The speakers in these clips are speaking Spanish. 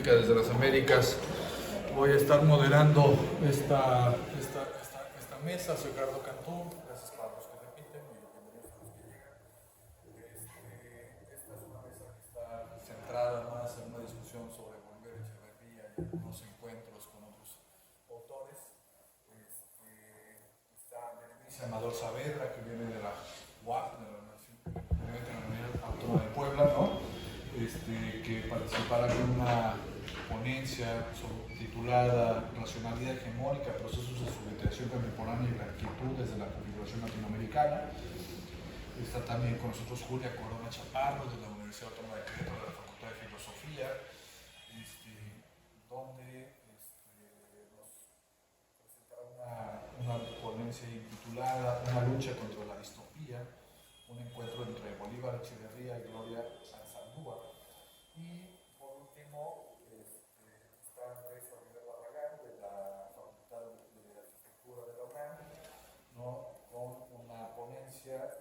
Latinoamérica, desde las Américas. Voy a estar moderando esta mesa. Soy Gerardo Cantú. Gracias para los que repiten y bienvenidos a los que llegan. Esta es una mesa que está centrada más en una discusión sobre Bolívar Echeverría y algunos encuentros con otros autores. Está Berenice Amador Saavedra, que viene de la UAP, de la Universidad Autónoma de Puebla, ¿no? Que participará en una ponencia titulada Racionalidad hegemónica, procesos de sovietización contemporánea y la inquietud desde la configuración latinoamericana. Está también con nosotros Julia Corona Chaparro, de la Universidad Autónoma de Querétaro, de la Facultad de Filosofía, donde nos presentará una ponencia titulada Una lucha contra la distopía, un encuentro entre Bolívar Echeverría y Gloria Anzaldúa. Y por último, está Andrés Oliver Barragán, de la Facultad de Arquitectura de la UNAM, ¿no? Con una ponencia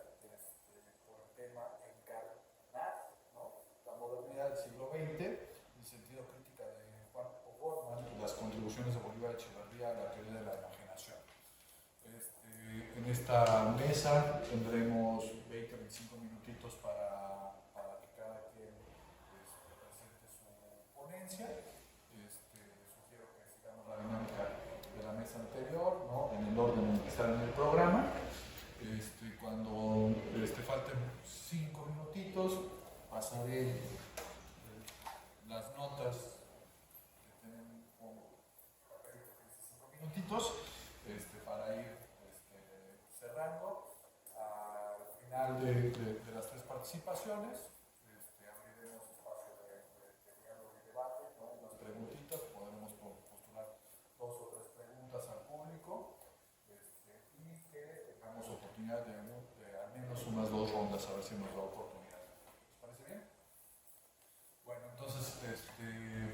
por el tema Encarnar, ¿no? La modernidad del siglo XX, el sentido crítica de Juan O'Gorman y las contribuciones de Bolívar Echeverría a la teoría de la imaginación. En esta mesa tendremos 20-25 minutitos para que cada quien presente su ponencia. Sugiero que sigamos la dinámica de la mesa anterior, ¿no? En el orden en que está en el programa. Cuando falten 5 minutitos, pasaré las notas que tienen un papel de 5 minutitos para ir cerrando. Al final de las 3 participaciones, abriremos espacio de diálogo y debate, ¿no? Unas preguntitas, podremos postular 2 o 3 preguntas al público, y que tengamos oportunidad de al menos unas 2 rondas, a ver si nos da oportunidad. ¿Les parece bien? Bueno, entonces,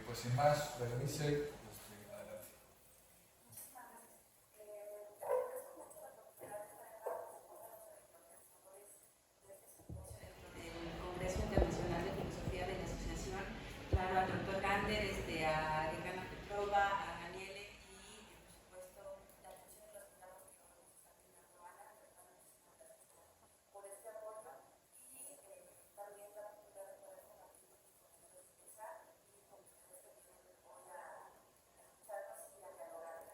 pues sin más, Berenice, adelante. Congreso Internacional de Filosofía de la Asociación, claro, al doctor Gander, a Ricardo Petrova, a Daniele y, por supuesto, la atención de los programas que hoy nos están brindando Ana. De verdad, muchísimas gracias por este apoyo y también la oportunidad de poder compartir con ustedes esa y con ustedes que vienen hoy a escucharnos y a dialogar.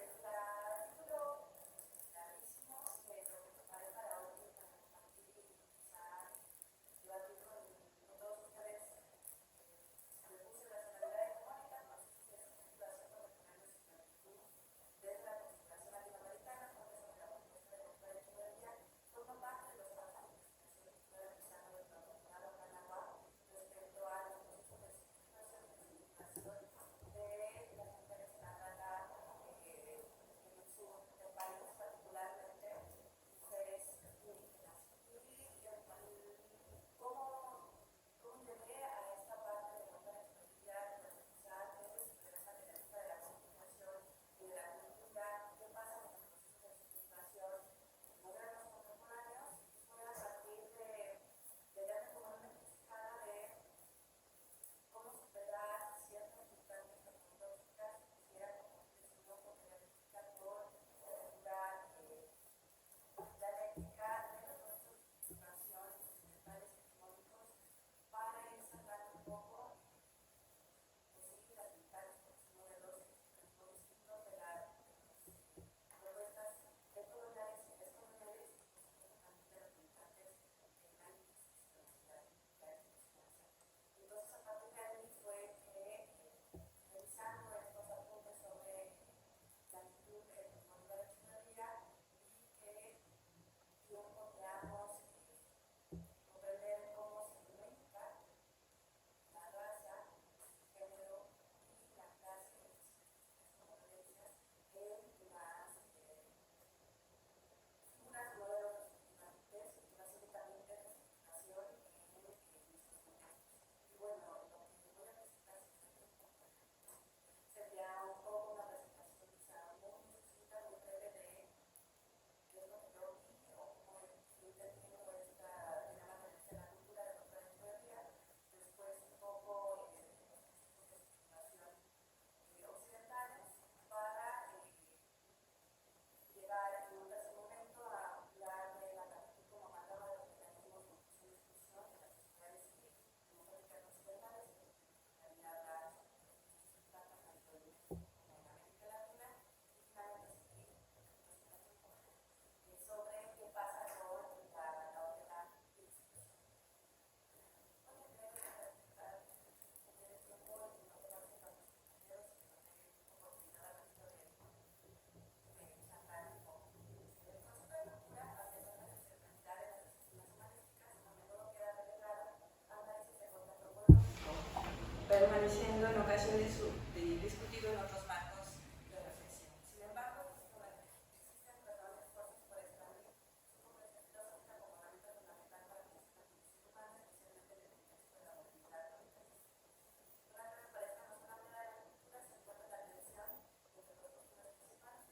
Está título larguísimo, pero lo que preparé para hoy para compartir y quizá debatir con todos ustedes. Le puse racionalidad económica, no sé si es continúan siendo en ocasiones discutidos en otros marcos de reflexión. Sin embargo, existen razones fuertes por expandir su comprensión filosófica como herramienta fundamental para pensar la condición humana, especialmente en el contexto de la modernidad capitalista. Una vez parezca más rápida de la cultura, se encuentra la tensión entre dos posturas principales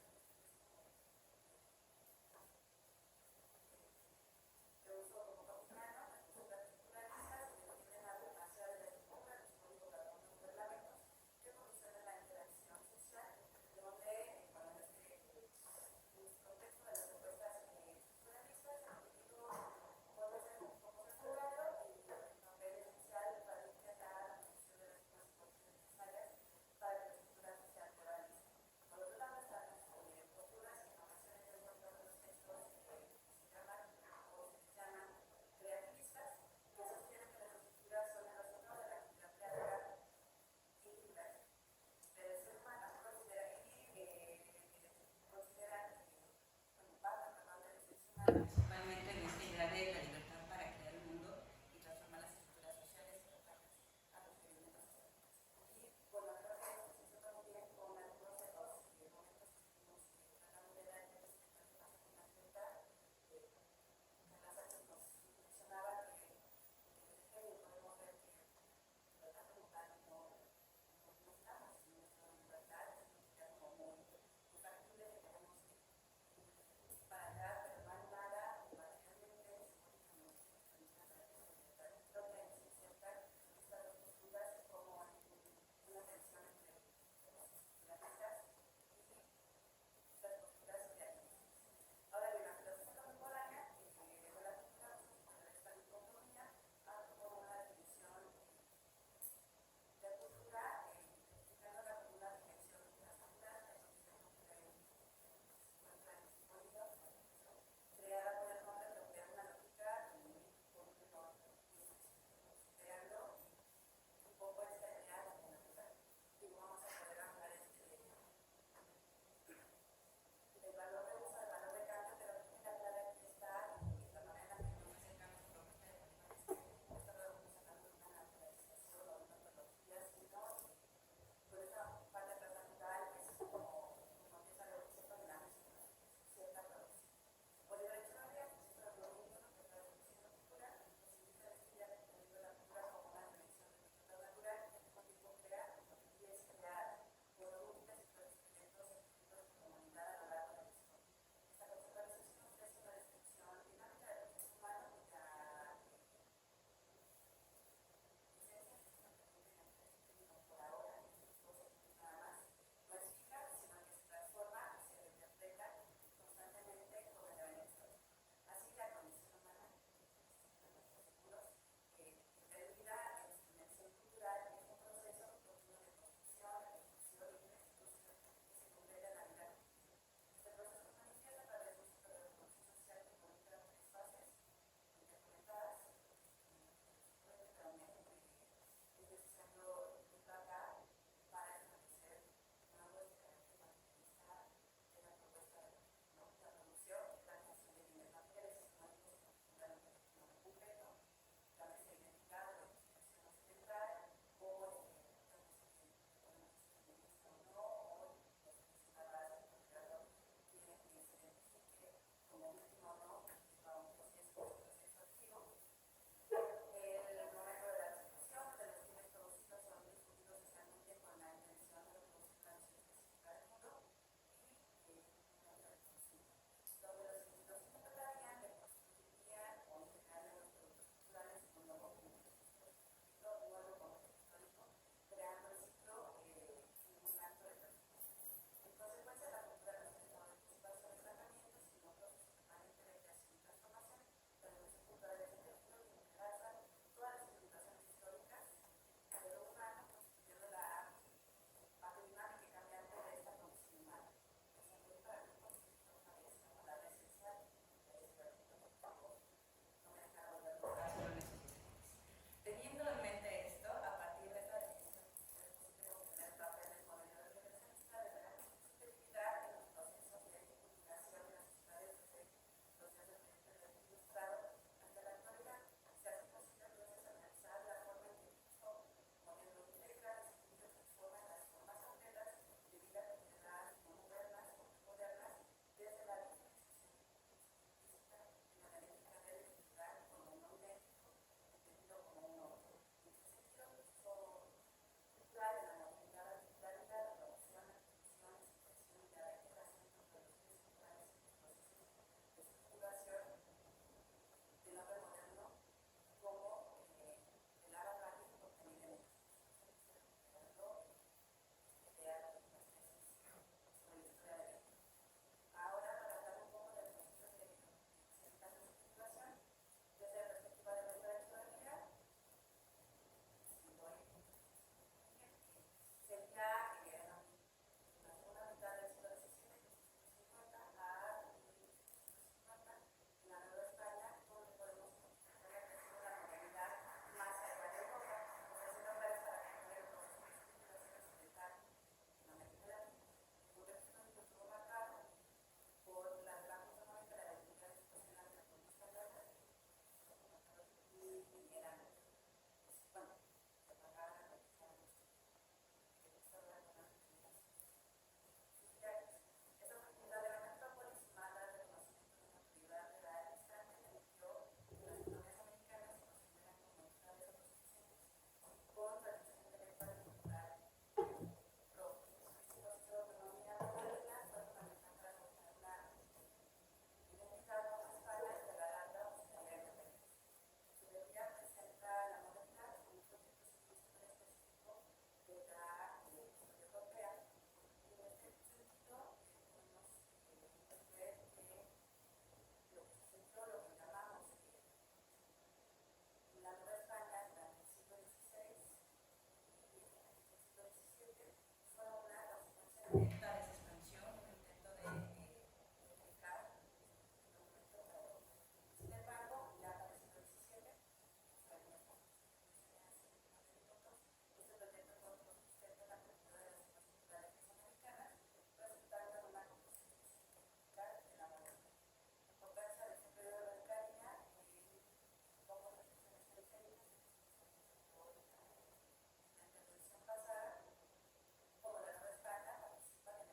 de uso como cotidiano, las posturas culturalistas que tienden a demasiado de la estructura, los códigos de algunos reglamentos que condicionan la interacción social, donde, bueno, en este contexto de las propuestas culturalistas, el individuo vuelve a ser un poco secundario y el papel esencial radica en la condición de las situaciones necesarias para que la estructura social prevalencia. Por otro lado, están las posturas que en ocasiones yo encuentro en los textos se llaman creativistas, que sostienen que las estructuras son el resultado de la actividad creadora individual. Pero el ser humano consideran bueno, parte del ser humano, principalmente en esta idea de la libertad para crear el mundo y transformar las estructuras sociales y adaptarlas a los experimentos sociales. Y bueno, creo que esto se toca muy bien con algunos de los momentos que estuvimos tratando de dar respecto a qué pasa con la libertad. Carla Sánchez nos mencionaba que desde el genio podemos ver que la libertad como tal no estamos en nuestra libertad, es una idea como muy factible que tenemos que ir para allá, pero no hay nada alerta de esa expansión, un intento de duplicar el número. Sin embargo, ya para el siglo XVII, este proyecto sustenta la cultura de las zonas culturales mesoamericanas, resultando en una composición significativa de la labor. La importancia de este periodo de Arcadia, como reflexiones periféricas, por la intervención pasada, como la Nueva España participan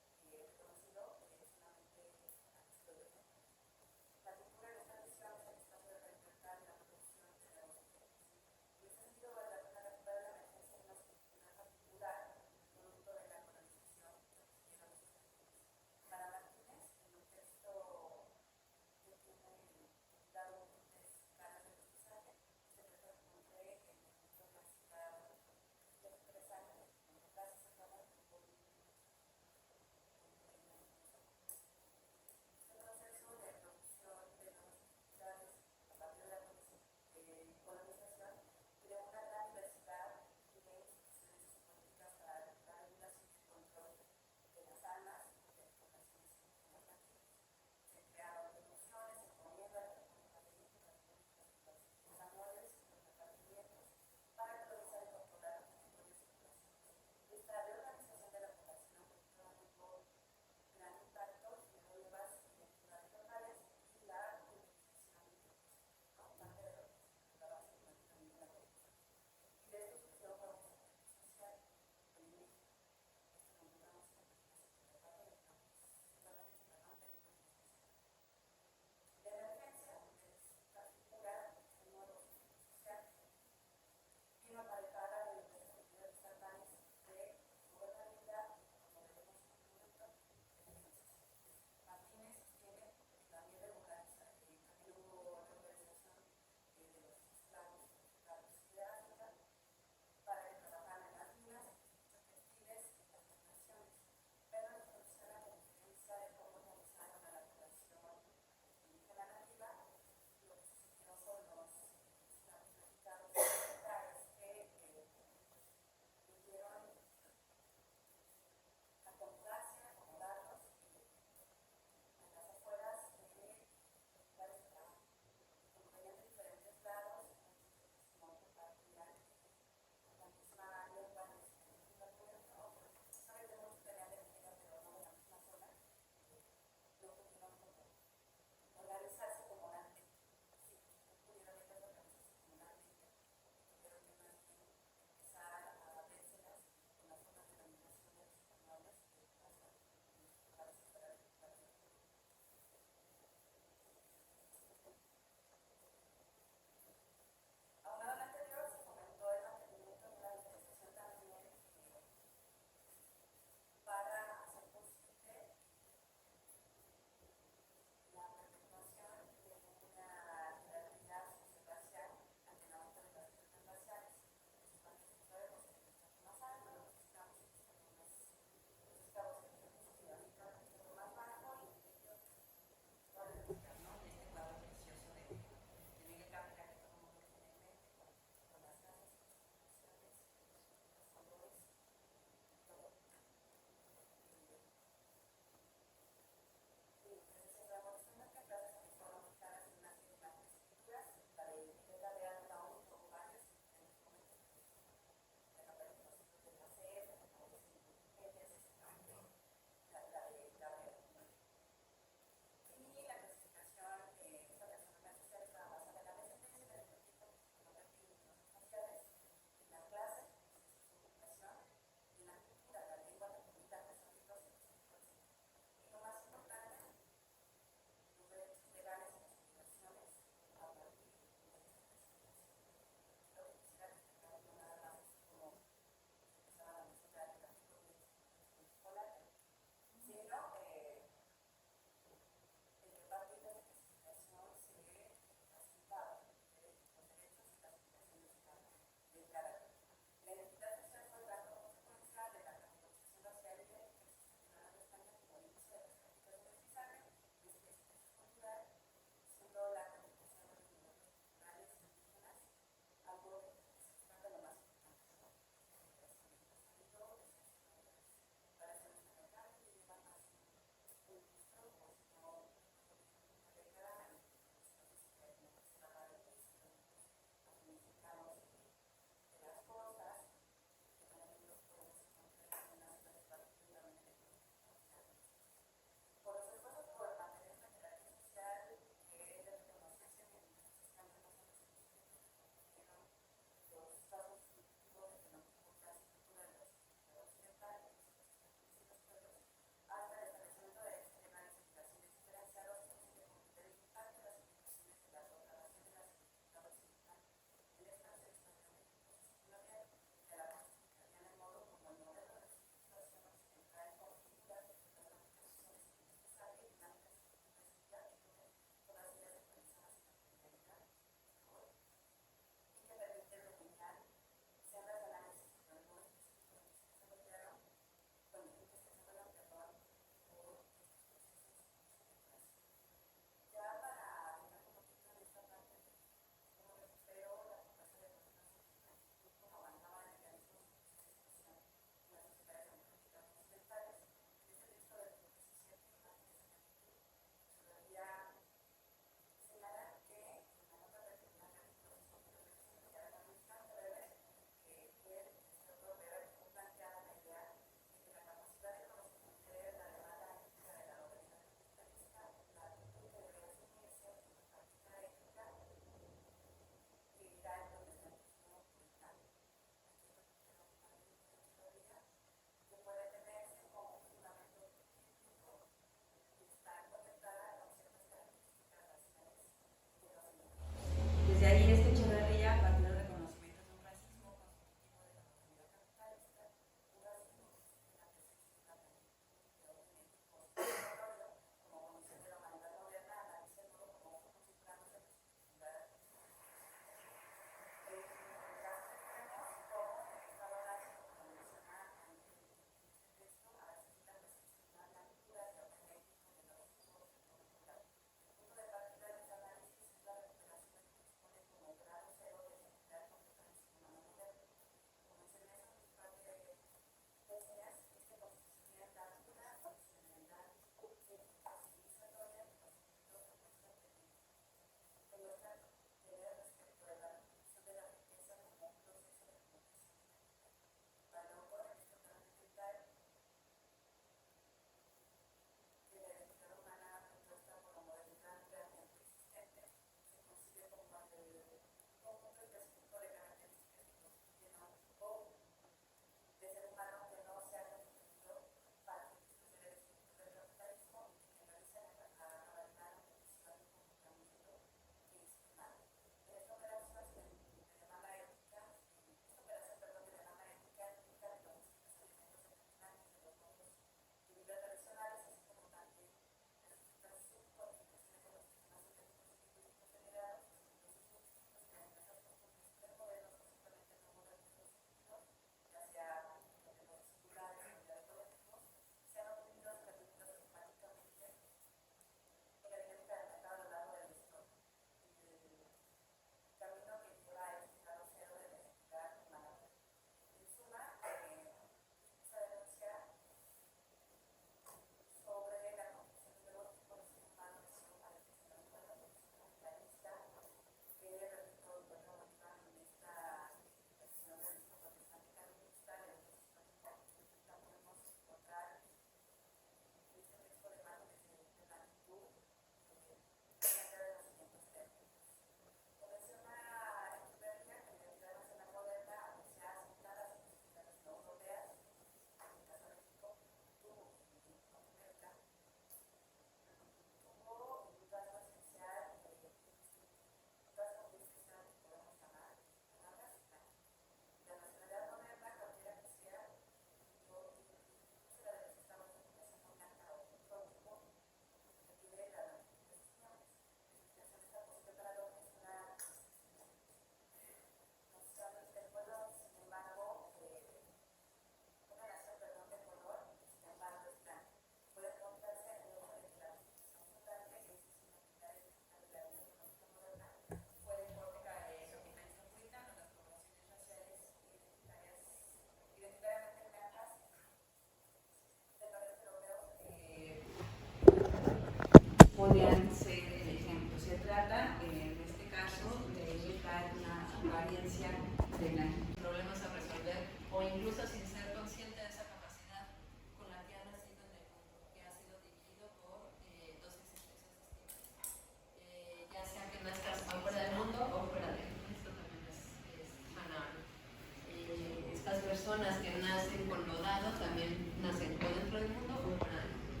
nacen con lo dado también nacen o dentro del mundo o fuera del mundo.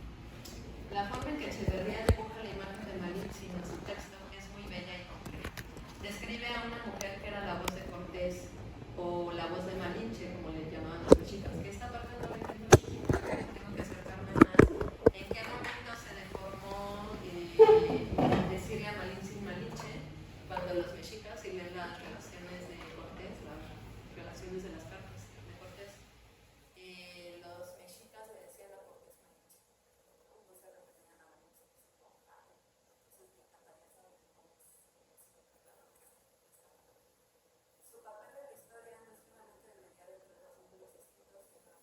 La forma en que Echeverría dibuja la imagen de Malintzin en su texto es muy bella y compleja. Describe a una mujer que era la voz de Cortés o la voz de Malinche, como le llamaban los mexicas, que esta parte no la entiendo, tengo que acercarme más. ¿En qué momento se deformó decirle a Malintzin Malinche cuando los mexicas, si leen las relaciones de Cortés, las relaciones de las cartas de Cortés, los mexicas le decían a Cortés Malinche, no se referían a Malinche, su papel en la historia no es solamente de mediar entre los mundos escritos, sino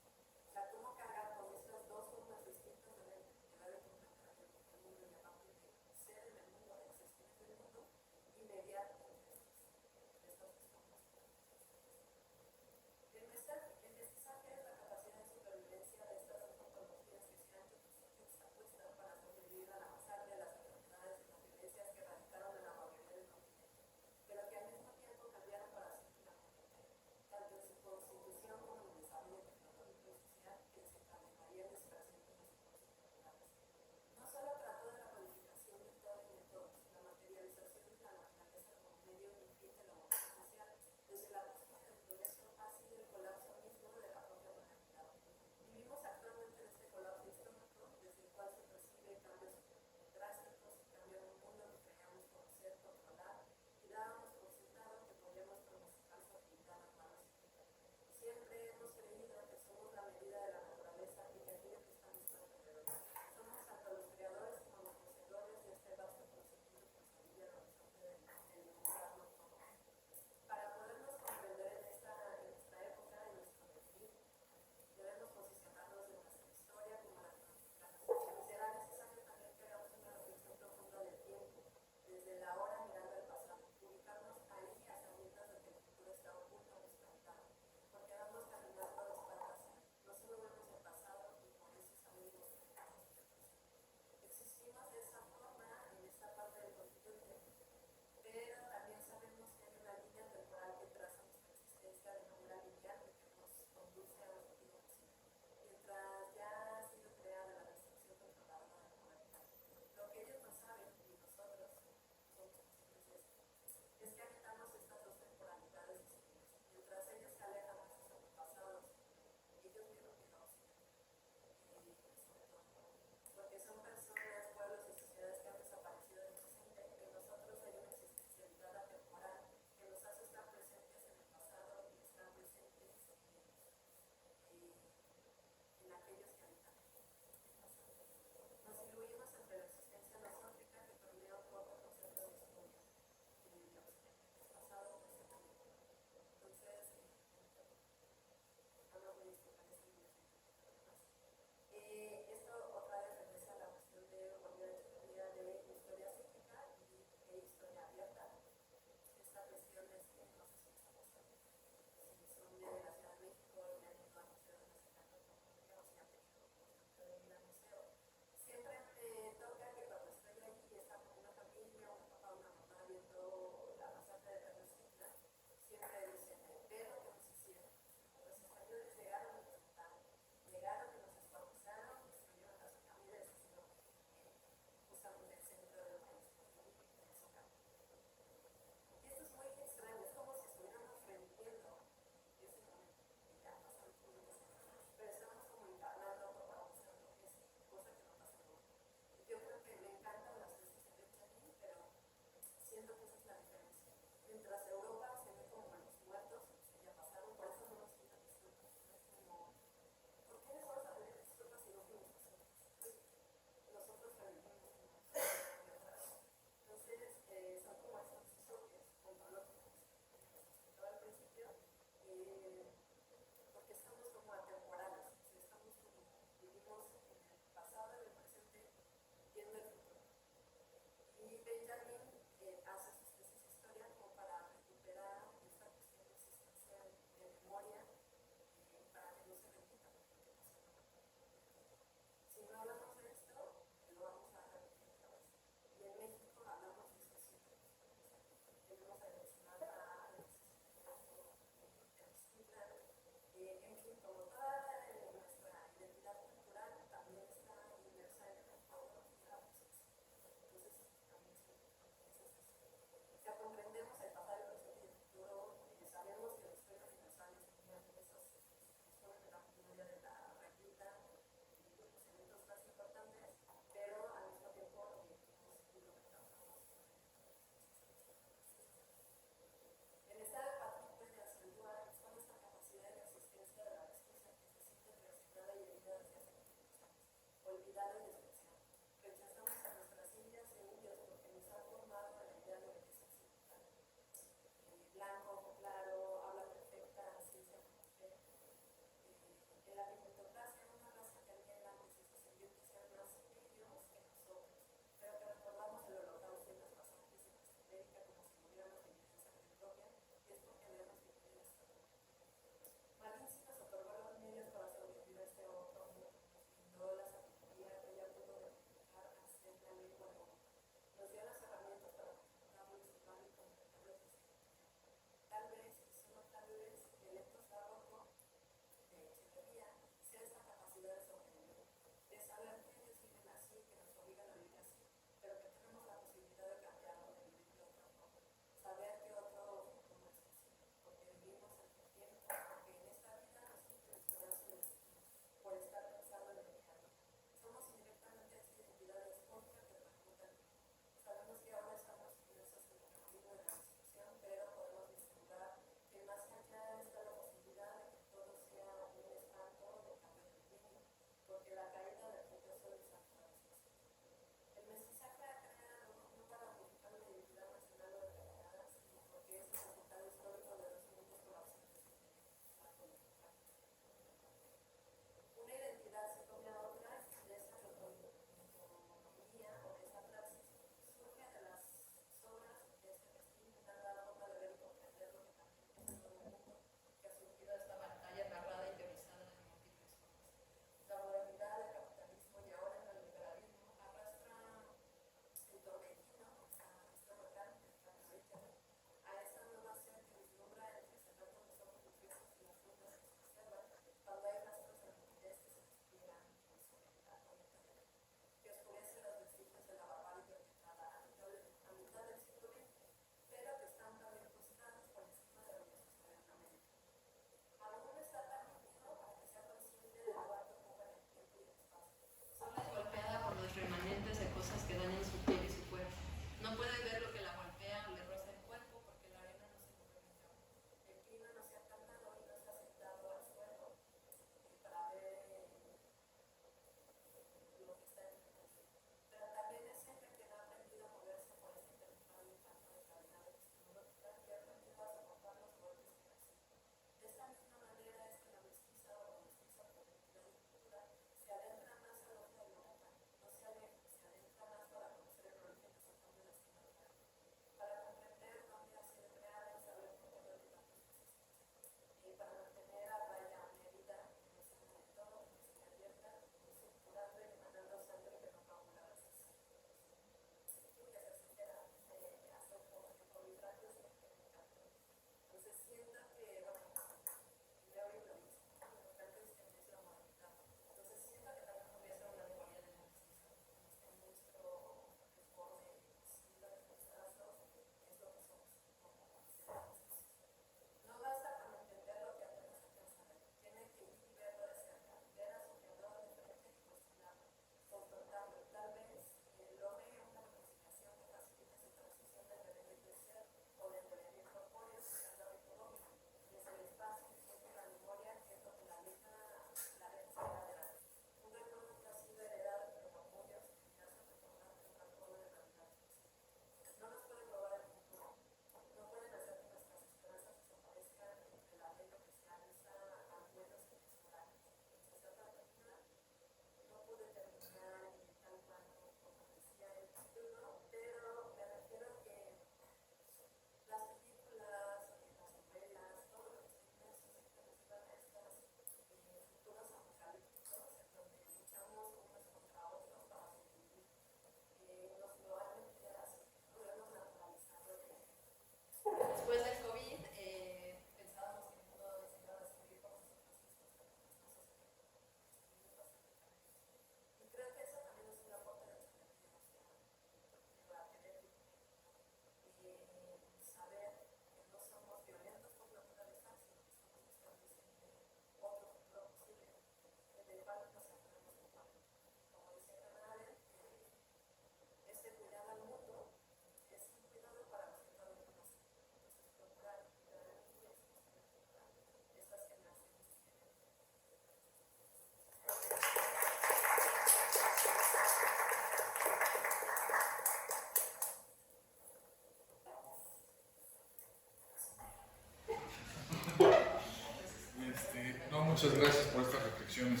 muchas gracias por estas reflexiones.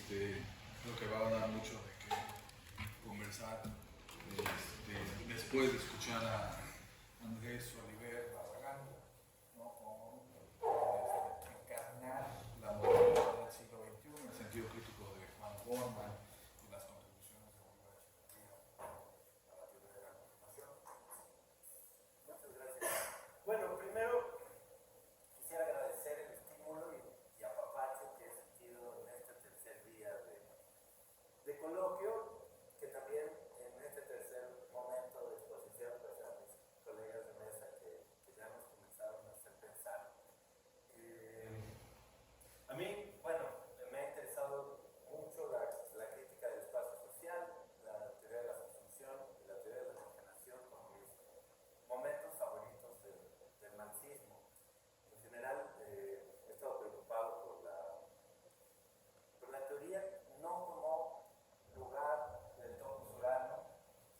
Creo que va a dar mucho de qué conversar después de escuchar a Andrés Oliver Barragán, ¿no? Con encarnar la modernidad del siglo XXI en el sentido crítico de Juan Bormann y las contribuciones de Bolívar Echeverría a la teoría de la información. Muchas gracias. Bueno, primero quisiera agradecer el estímulo y apapacho que he sentido en este tercer día de coloquio, que también en este tercer momento de exposición, pues a mis colegas de mesa que ya nos comenzaron a hacer pensar. A mí, bueno, me ha interesado mucho la crítica del espacio social, la teoría de la subsunción y la teoría de la enajenación como mis momentos favoritos del marxismo. En general, he estado preocupado por la teoría, no como lugar del todo usurano,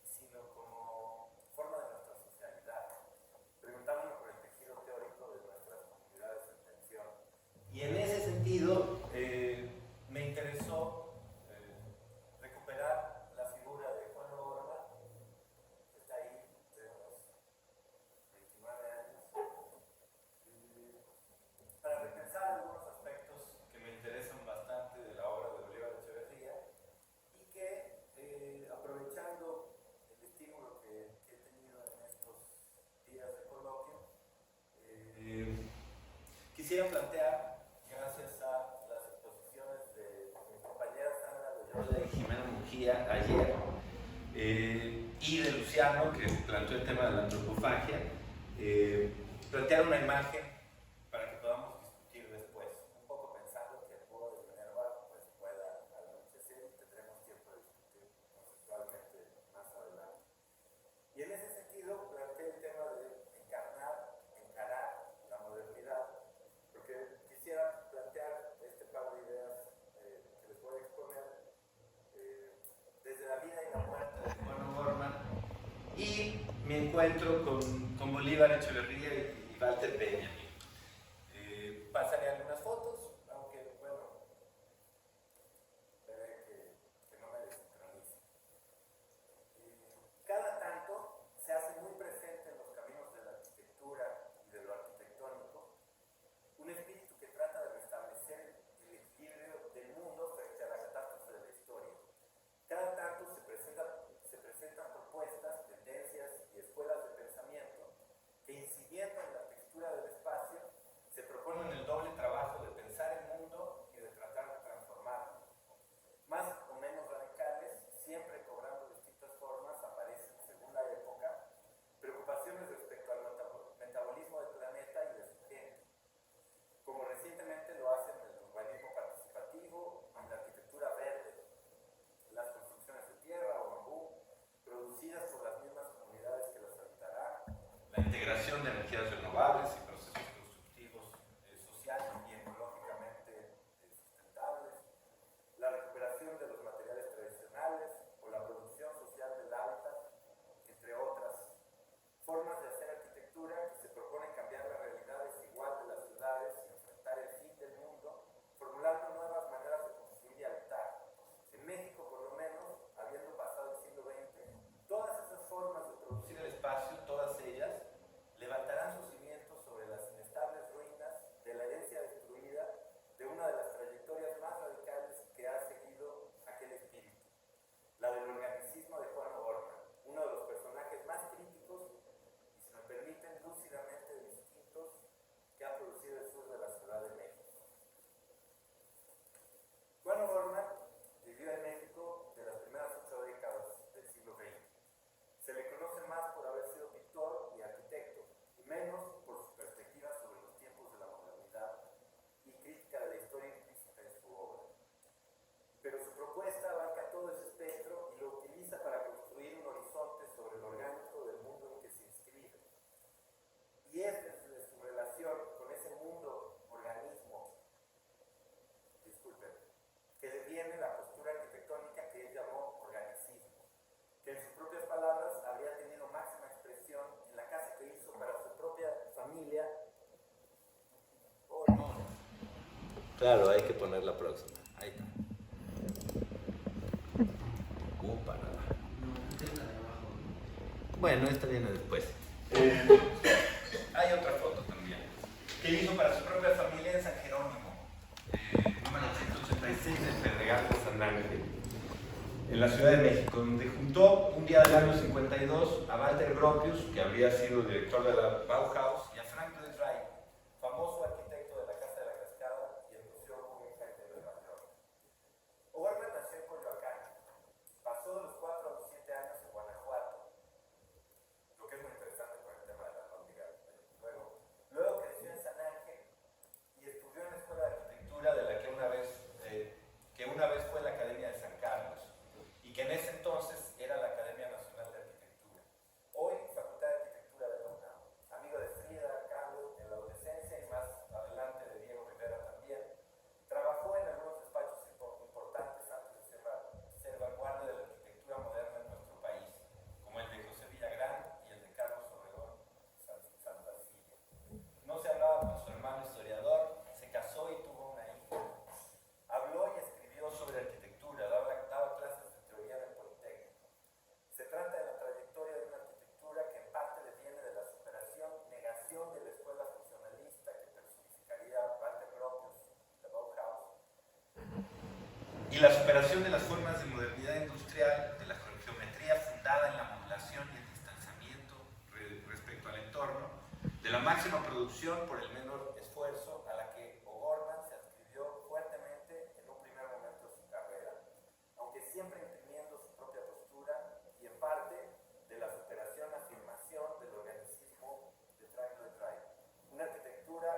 sino como forma de nuestra socialidad, preguntándome por el tejido teórico de nuestras comunidades en tensión. Y en ese sentido, me interesó recuperar la figura de Juan Borba, que está ahí de unos 29 años, para repensar algunos aspectos que me interesan bastante de la obra de Bolívar Echeverría y que, aprovechando el estímulo que he tenido en estos días de coloquio, quisiera plantear, gracias a las exposiciones de mi compañera Sandra Loyola y Jimena Mujía ayer, y de Luciano, que planteó el tema de la antropofagia, plantear una imagen para que podamos discutir después, un poco pensando que el juego de Minerva pues, pueda anochecer y tendremos tiempo de discutir conceptualmente más adelante. Y en ese sentido planteé el tema de encarar la modernidad, porque quisiera plantear este par de ideas que les voy a exponer desde la vida y la muerte de Juan Bormann y mi encuentro con Bolívar Echeverría y Walter Benjamin. Pasaré algunas fotos, aunque bueno, veré que no me desincronice. Cada tanto se hace muy presente en los caminos de la arquitectura y de lo arquitectónico un espíritu que trata de restablecer el equilibrio del mundo frente a la catástrofe de la historia. Cada tanto se presentan propuestas, tendencias y escuelas de pensamiento que, incidiendo en la textura del espacio, se proponen el doble trabajo de pensar el mundo y de tratar de transformarlo. Más o menos radicales, siempre cobrando distintas formas, aparecen, según la época, preocupaciones respecto al metabolismo del planeta y de su gente, como recientemente lo hacen el urbanismo participativo y la arquitectura verde, las construcciones de tierra o bambú, producidas por las mismas comunidades que las habitarán, la integración de energías renovables y procesos constructivos sociales y ecológicamente sustentables, la recuperación de los materiales tradicionales o la producción social del hábitat, entre otras formas de hacer arquitectura que se proponen cambiar la realidad desigual de las ciudades y enfrentar el fin del mundo, formulando nuevas maneras de construir y habitar. En México, por lo menos, habiendo pasado el siglo XX, todas esas formas de producir el espacio, todas ellas, Claro, hay que poner la próxima. Ahí está. Para nada. Bueno, esta viene después. Hay otra foto también que hizo para su propia familia en San Jerónimo, número 186 del Pedregal de San Ángel, en la Ciudad de México, donde juntó un día del año 52 a Walter Gropius, que habría sido director de la Bauhaus, y a Frank Lloyd Wright, famoso arquitecto de la Casa de la Cascada y el Museo Guggenheim de Nueva York. O'Gorman nació en Coyoacán, pasó de los 4 a los 7 años en Guanajuato, lo que es muy interesante por el tema de la alhóndiga. Luego creció en San Ángel y estudió en la Escuela de Arquitectura de la que una vez fue la Academia de San Carlos y que en ese entonces era la Academia Nacional de Arquitectura. Hoy, Facultad de Arquitectura de la UNAM. Amigo de Frida, Carlos, en la adolescencia y más adelante de Diego Rivera también. Trabajó en algunos despachos importantes antes de ser vanguardia de la arquitectura moderna en nuestro país, como el de José Villagrán y el de Carlos Obregón Santacilla. No se hablaba con su hermano historiador, se casó y tuvo una hija. Habló y escribió sobre arquitectura, daba clases de teoría en el Politécnico. Se trata de la trayectoria de una arquitectura que en parte deviene de la negación de la escuela funcionalista que personificaría Walter Gropius, la Bauhaus, y la superación de las formas de modernidad industrial, de la geometría fundada en la modulación y el distanciamiento respecto al entorno, de la máxima producción por el menor esfuerzo, a la que O'Gorman se adscribió fuertemente en un primer momento de su carrera, aunque siempre imprimiendo su propia postura y en parte de la afirmación del organicismo de Frank Lloyd Wright, una arquitectura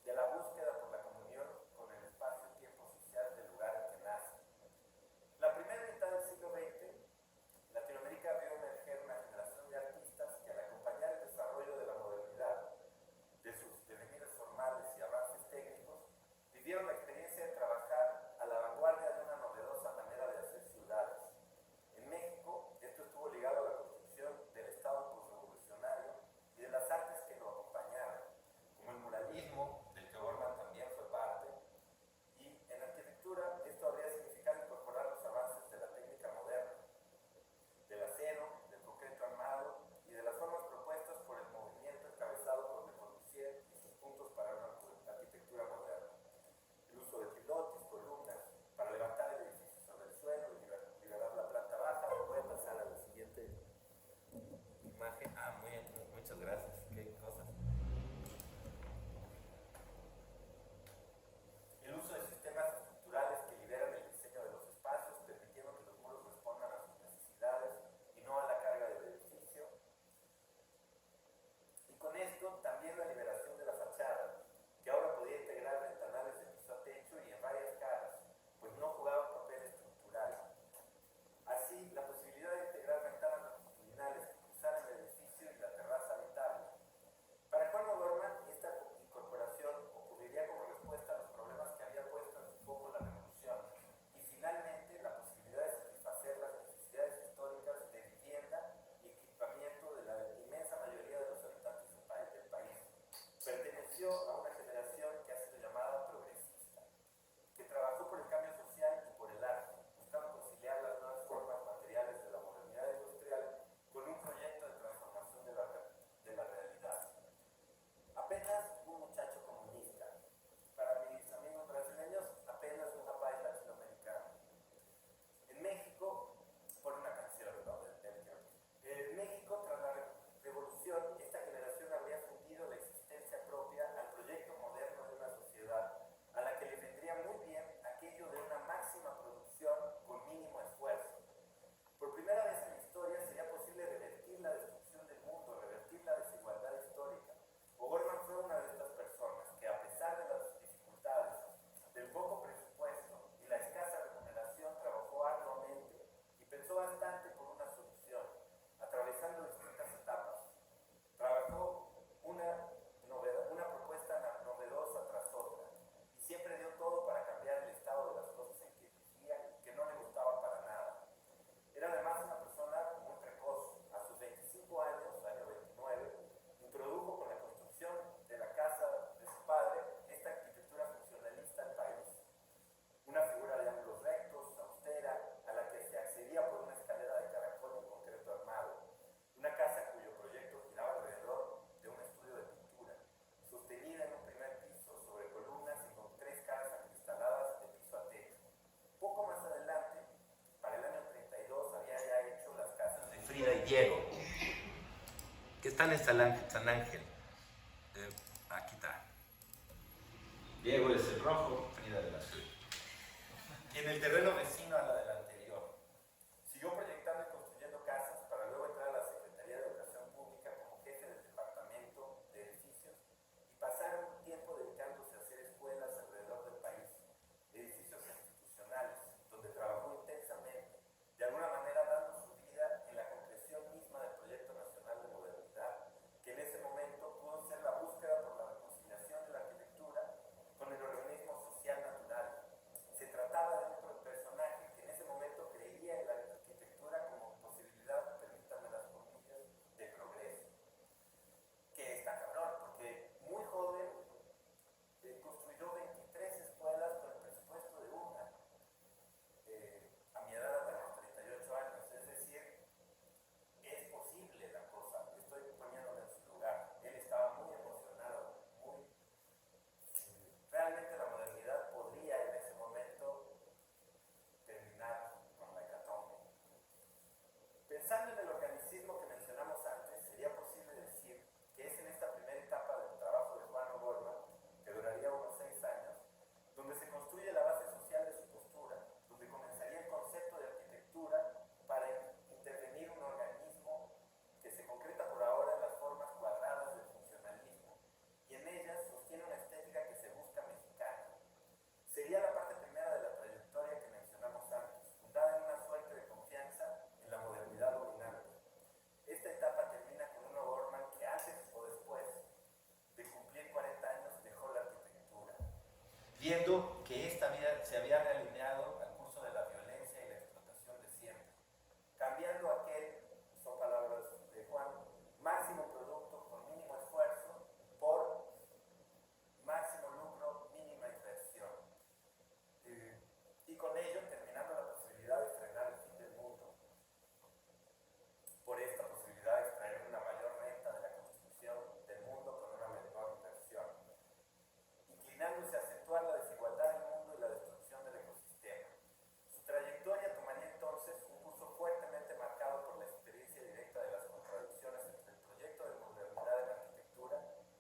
de la búsqueda por la comunión con el espacio-tiempo social del lugar en que nace. La primera mitad del siglo XX, Latinoamérica vio emerger una generación de artistas que, al acompañar el desarrollo de la modernidad, de sus devenires formales y están en San Ángel. Aquí está. Diego es el rojo, Frida el azul. Y en el terreno vecino a la del anterior. Siguió proyectando y construyendo casas para luego entrar a la Secretaría de Educación Pública como jefe del departamento de edificios y pasar un tiempo dedicándose a hacer escuelas alrededor del país, edificios institucionales, donde trabajó intensamente, de alguna manera dando su vida en la concreción misma del Proyecto Nacional de Modernidad, que en ese momento pudo ser la búsqueda por la reconciliación de la arquitectura con el organismo social natural. Se trataba de un personaje que en ese momento creía en la arquitectura como posibilidad, permítanme las comillas, de progreso. Que está cabrón, porque muy joven construyó 23 escuelas con el presupuesto de una. A mi edad, hasta los 38 años, es decir, es posible la cosa. Estoy poniéndome en su lugar. Él estaba muy emocionado, muy... Realmente la modernidad podría en ese momento terminar con la hecatombe. Pensando en el organicismo que mencionamos antes, sería posible decir que es en esta primera etapa del trabajo de Juan O'Gorman, que duraría unos 6 años, donde se construye la base social de su postura, donde comenzaría el concepto de arquitectura para intervenir un organismo que se concreta por ahora en las formas cuadradas del funcionalismo, y en ellas sostiene una estética que se busca mexicana. Sería la parte primera de la trayectoria que mencionamos antes, fundada en una suerte de confianza en la modernidad dominante. Esta etapa termina con un O'Gorman que antes o después de cumplir 40 años dejó la arquitectura, viendo que esta vida se había realineado al curso de la violencia y la explotación de siempre, cambiando aquel, son palabras de Juan, máximo producto con mínimo esfuerzo por máximo lucro, mínima inversión. Y con ello terminando la posibilidad de estrenar el fin del mundo. Por esta posibilidad de extraer una mayor renta de la construcción del mundo con una menor inversión, inclinándose a acentuar la desigualdad del mundo y la destrucción del ecosistema. Su trayectoria tomaría entonces un curso fuertemente marcado por la experiencia directa de las contradicciones entre el proyecto de modernidad de la arquitectura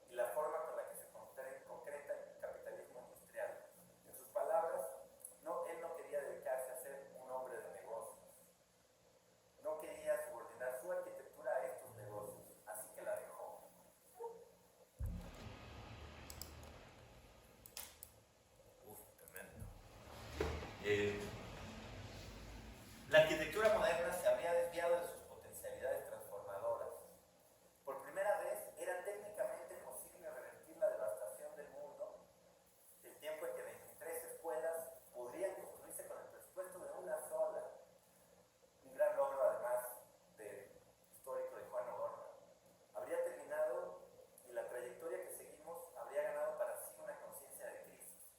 y la forma con la que se concreta el capitalismo industrial. En sus palabras, él no quería dedicarse a ser un hombre de negocios. No quería subordinar su arquitectura a estos negocios, así que la dejó. Tremendo. La arquitectura moderna se habría desviado de sus potencialidades transformadoras. Por primera vez era técnicamente posible revertir la devastación del mundo, el tiempo en que 23 escuelas podrían construirse con el presupuesto de una sola. Un gran logro además histórico de Juan O'Gorman. Habría terminado y la trayectoria que seguimos habría ganado para sí una conciencia de crisis,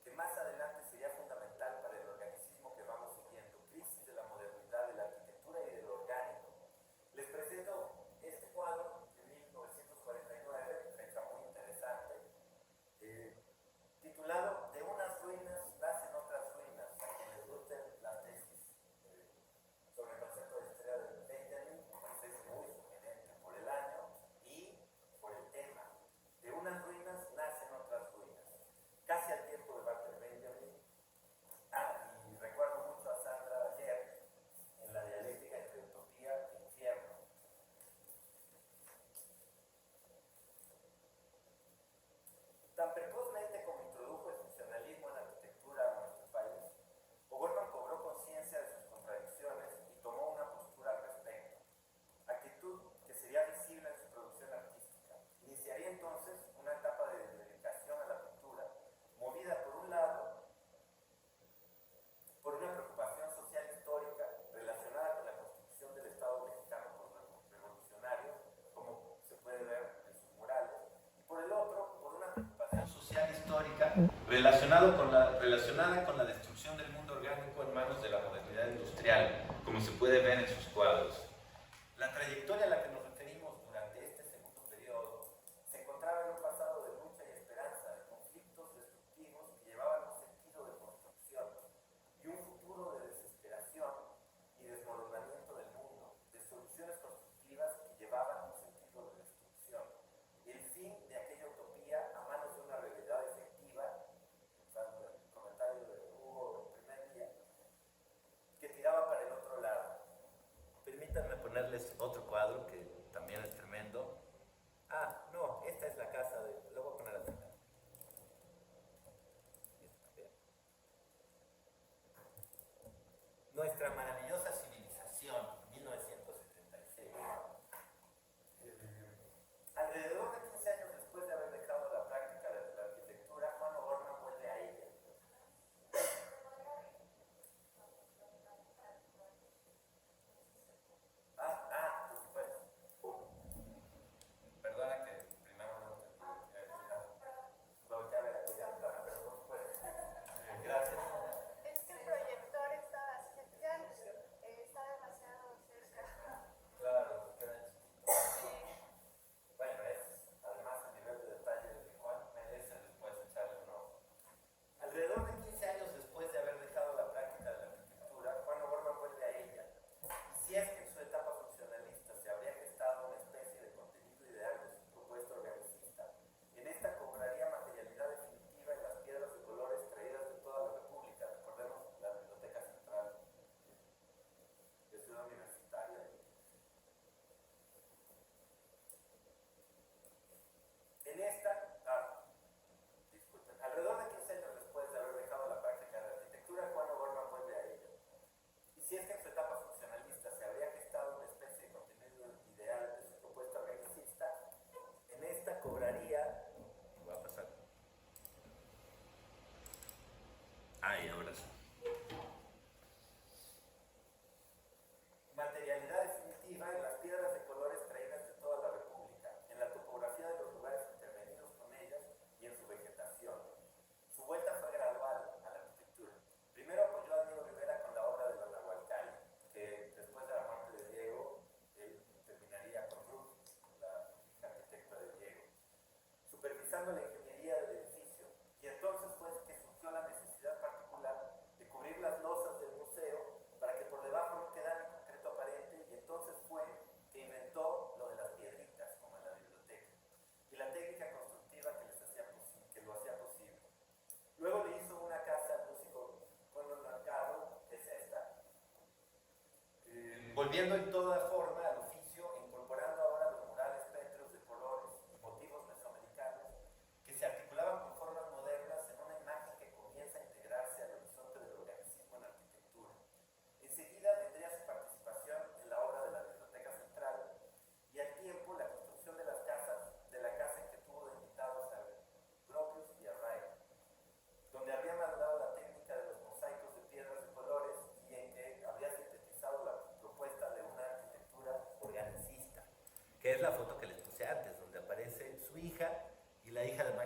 que más adelante sería fundamental para el organicismo que vamos siguiendo, crisis de la modernidad, de la arquitectura y de lo orgánico. Les presento este cuadro de 1949, fecha muy interesante, titulado "De unas ruinas nacen otras ruinas", a quienes gusten las tesis sobre el concepto de historia de Benjamin, pues es muy sugerente por el año y por el tema. De unas ruinas nacen otras ruinas. Casi al tiempo de Walter Benjamin. Y recuerdo mucho a Sandra ayer en la dialéctica entre utopía e infierno. Tan precozmente como introdujo el funcionalismo en la arquitectura a nuestro país, O'Gorman cobró conciencia de sus contradicciones y tomó una postura al respecto, actitud que sería visible en su producción artística. Iniciaría entonces una etapa de dedicación a la pintura, movida por un lado por una preocupación social histórica relacionada con la construcción del Estado mexicano revolucionario, como se puede ver en sus murales, y por el otro, por una preocupación social histórica relacionada con la destrucción del mundo orgánico en manos de la modernidad industrial, como se puede ver en sus cuadros. La trayectoria a la que nos referimos durante este segundo periodo se encontraba en un pasado de lucha y esperanza, de conflictos destructivos que llevaban un sentido de construcción y un futuro de desesperación y desmoronamiento del mundo, de soluciones constructivas que llevaban un sentido de destrucción.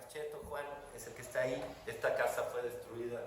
Marcheto, Juan, es el que está ahí. Esta casa fue destruida